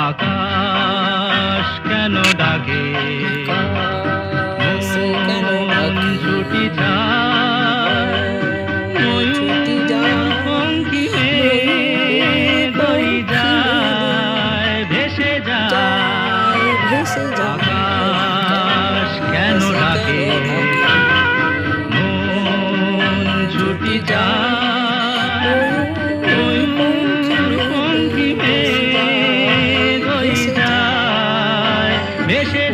আকাশ কেন ডাকে মন ছুটি যায় ময়ূর পঙ্খিমে বই যায় ভেসে যায় আকাশ কেন ডাকে মন ছুটি যায় ময়ূর পঙ্খিমে বই যায় ভেসে